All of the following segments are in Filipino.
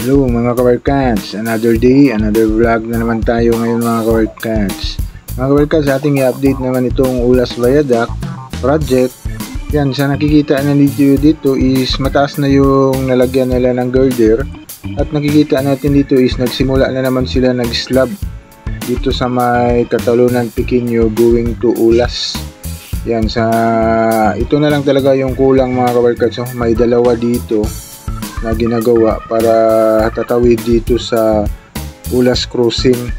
Hello mga kawarkats, another day, another vlog na naman tayo ngayon mga kawarkats. Mga kawarkats, ating i-update naman itong Ulas Viaduct project. Yan, sa nakikita na dito is mataas na yung nalagyan nila ng girder. At nakikita natin dito is nagsimula na naman sila nag-slab dito sa may Katalunan Pequeño going to Ulas. Yan, ito na lang talaga yung kulang mga kawarkats. So, may dalawa dito na ginagawa para tatawid dito sa Ulas Crossing.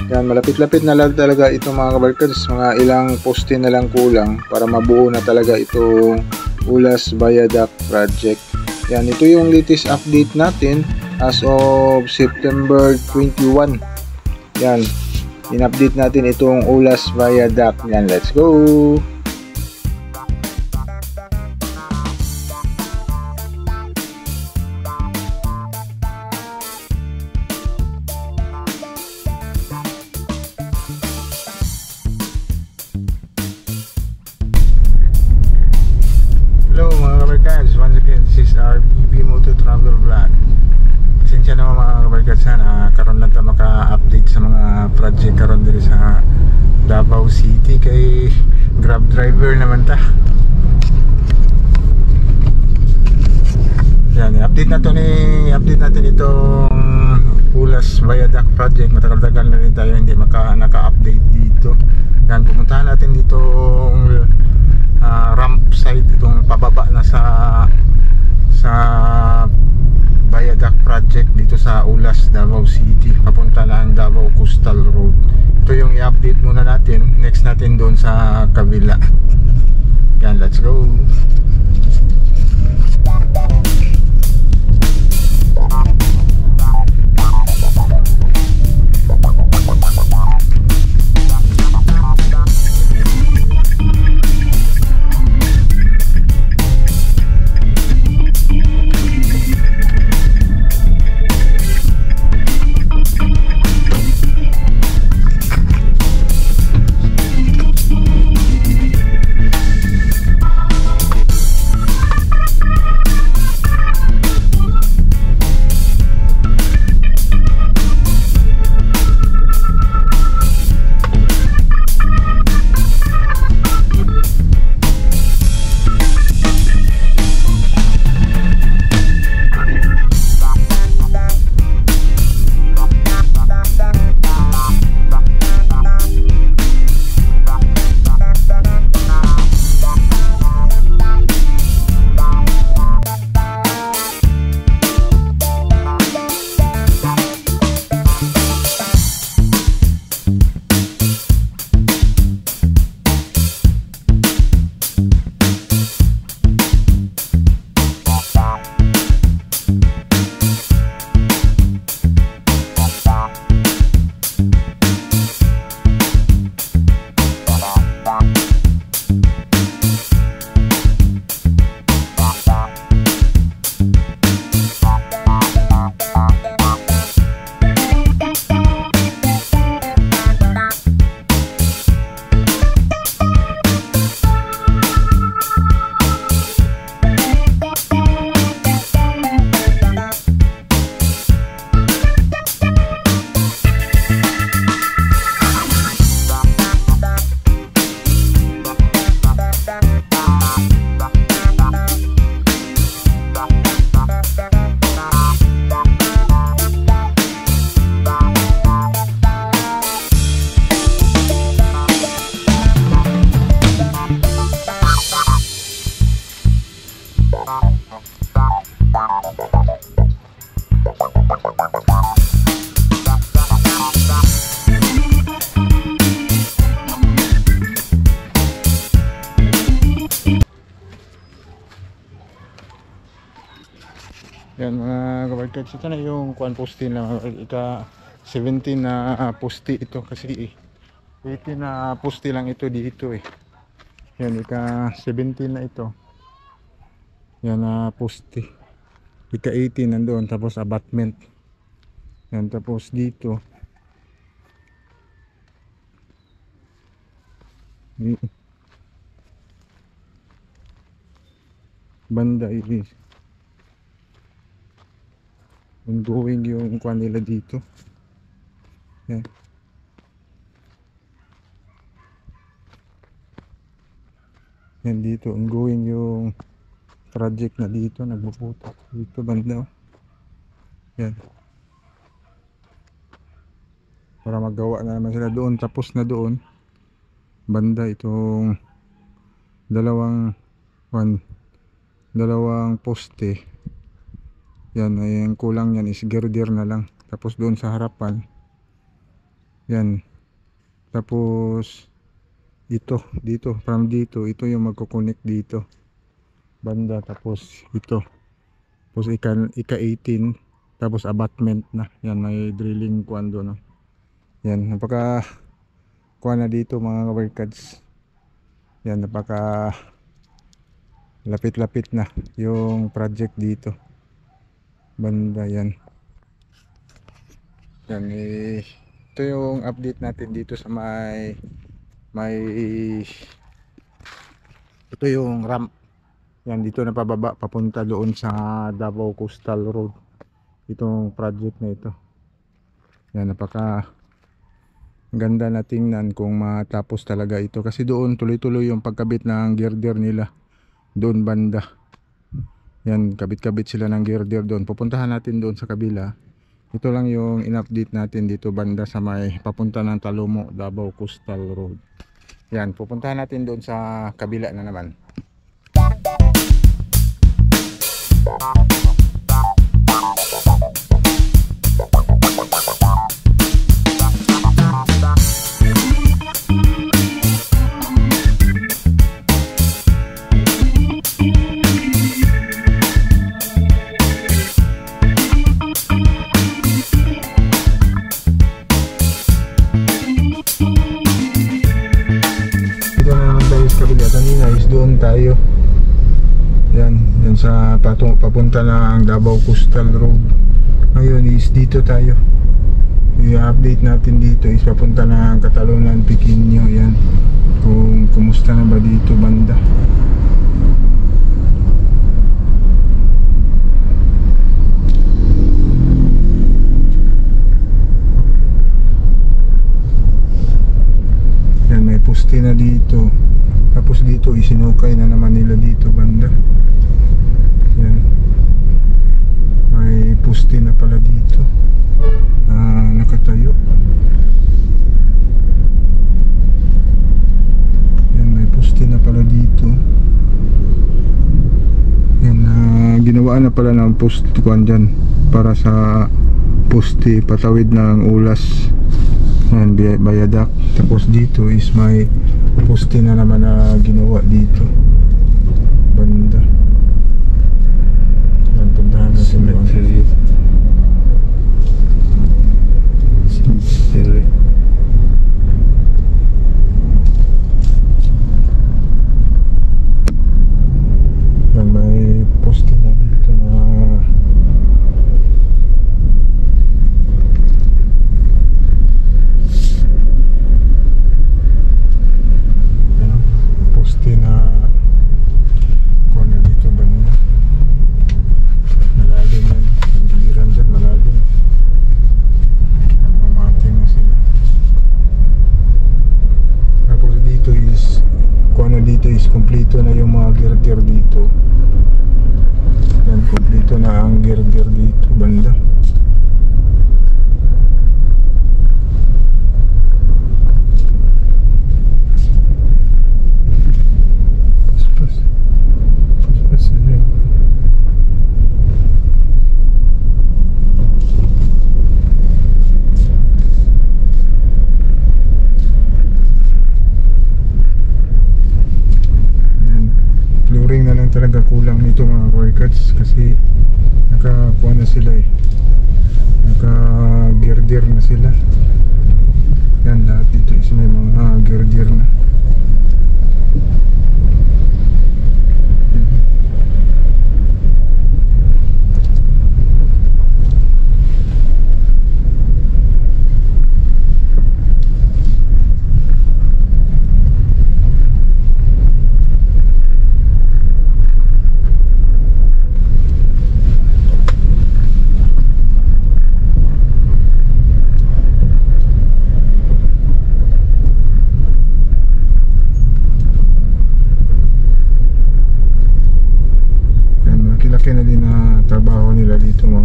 Yan, malapit-lapit na lang talaga ito mga kabarkads, mga ilang poste na lang kulang para mabuo na talaga itong Ulas Viaduct project. Yan, ito yung latest update natin as of September 21. Yan, in-update natin itong Ulas Viaduct. Yan, let's go! Hello mga kabarkads, once again this is our PB Moto Travel Vlog. Pasensya naman mga kabarkads, karon lang tayo maka-update sa mga project karon dito sa Davao City kay Grab driver naman ta. Yan, i-update natin itong Ulas Viaduct project. Matagal-tagal na rin tayo hindi naka-update dito. Yan, pumuntahan natin ditong ramp site, itong pababa na sa Viaduct project dito sa Ulas, Davao City, papunta lang Davao Coastal Road. Ito yung i-update muna natin, next natin doon sa kabila. Yan, let's go. Yan mga kabarkads, ito na yung kuan poste na ika 17 na poste ito kasi 18 na poste lang ito dito eh. Yan, ika 17 na ito. Yan na poste. Ika 18 nandoon, tapos abutment. Yan, tapos dito banda is ongoing yung kuha nila dito. Yan. Yan dito, ongoing yung project na dito, nagpuputok dito banda. Yan. Para magawa na naman sila doon, tapos na doon banda itong dalawang poste. Yan, ay kulang yan is girder na lang. Tapos doon sa harapan yan, tapos ito dito, from dito ito yung magko-connect dito banda, tapos ito, tapos ika 18, tapos abutment na yan, may drilling kuando no. Yan, napaka kuha na dito mga workers. Yan, napaka lapit-lapit na yung project dito banda. Yan, yan ito yung update natin dito sa may ito yung ramp. Yan, dito na pababa papunta doon sa Davao Coastal Road itong project na ito. Yan, napaka ganda na tingnan kung matapos talaga ito, kasi doon tuloy-tuloy yung pagkabit ng girder nila doon banda. Yan, kabit-kabit sila ng girder doon. Pupuntahan natin doon sa kabila. Ito lang yung in-update natin dito banda sa may papunta ng Talomo, Davao Coastal Road. Yan, pupuntahan natin doon sa kabila na naman. Doon tayo. Yan, yan sa papunta ng Davao Coastal Road. Ngayon is dito tayo. I-update natin dito is papunta ng Catalonan Pequeño. Yan, kung kumusta na ba dito banda. Yan, may poste na dito. Tapos dito isinukay na naman nila dito banda. Yan, may poste na pala dito nakatayo. Yan, may poste na pala dito. Yan, ginawaan na pala ng poste kuan dyan para sa poste patawid ng ulas. Yan, bayadak. Tapos dito is may poste na naman na ginawa dito banda. Yan, puntahan natin cemetery. Yan, may poste na dito na kompleto na yung mga girder dito. Yan, kompleto na ang girder dito banda. Paspas na yun. Flooring na lang talaga kulang nito mga workers, kasi nakakuha na sila naka girder na sila. Yan, lahat dito is may mga girder na.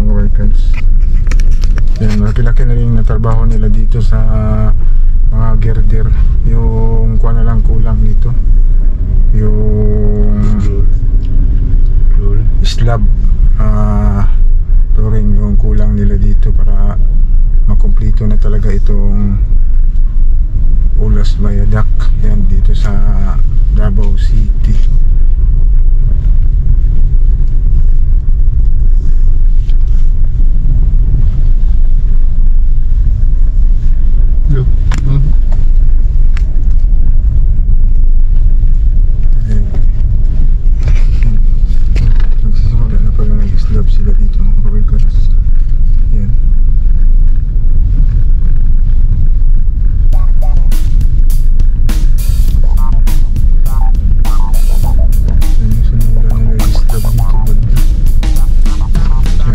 mga workers. Yan, malaki-laki na rin natrabaho nila dito sa mga girder. Yung kuha na lang kulang dito, yung slab, ito rin yung kulang nila dito para makumpleto na talaga itong Ulas Viaduct. Yan, dito sa Davao City. Nagsisimula na pala nag-slab sila dito mga workers. Yan.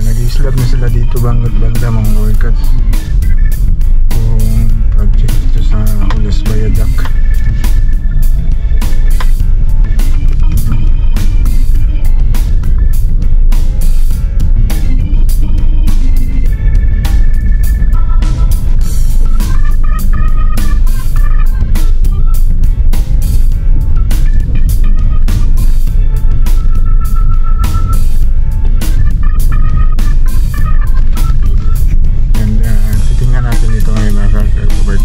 Nag-slab na sila dito banda mga workers. Yung project dito sa Ulas Viaduct.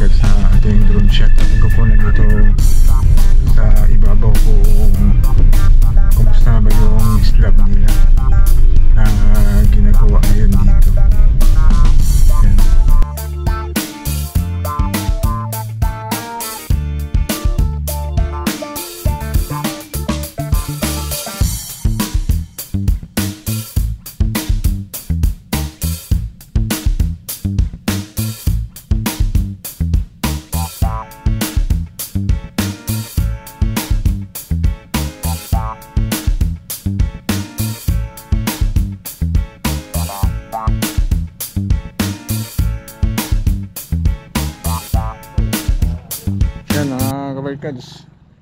Sa ating drone shot at kukunan ito sa ibabaw kung kumusta na ba yung slab nila na ginagawa ngayon dito. Yan.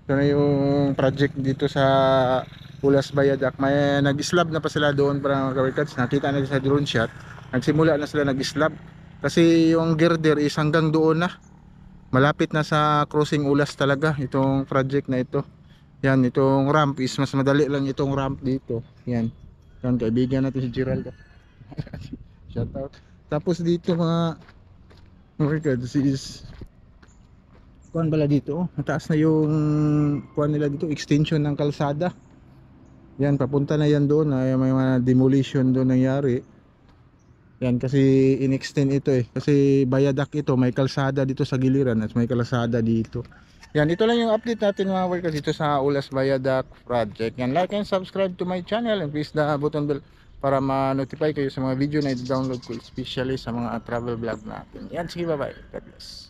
Ito na yung project dito sa Ulas Viaduct. May nag-slab na pa sila doon para kabarkads. Nakita na sa drone shot. Nagsimula na sila nag-slab. Kasi yung girder is hanggang doon na. Malapit na sa crossing Ulas talaga itong project na ito. Yan, itong ramp is mas madali lang itong ramp dito. Yan. Yan, kaibigan natin si Gerald. Shout out. Tapos dito mga kabarkads is kuan bala dito, mataas na yung kuan nila dito, extension ng kalsada. Yan, papunta na yan doon. May mga demolition doon nangyari. Yan, kasi in-extend ito kasi viaduct ito, may kalsada dito sa giliran at may kalsada dito. Yan, ito lang yung update natin mga workers dito sa Ulas Viaduct project. Yan, like and subscribe to my channel and please the button bell para ma-notify kayo sa mga video na i-download ko, especially sa mga travel vlog natin. Yan, sige, bye bye, God bless.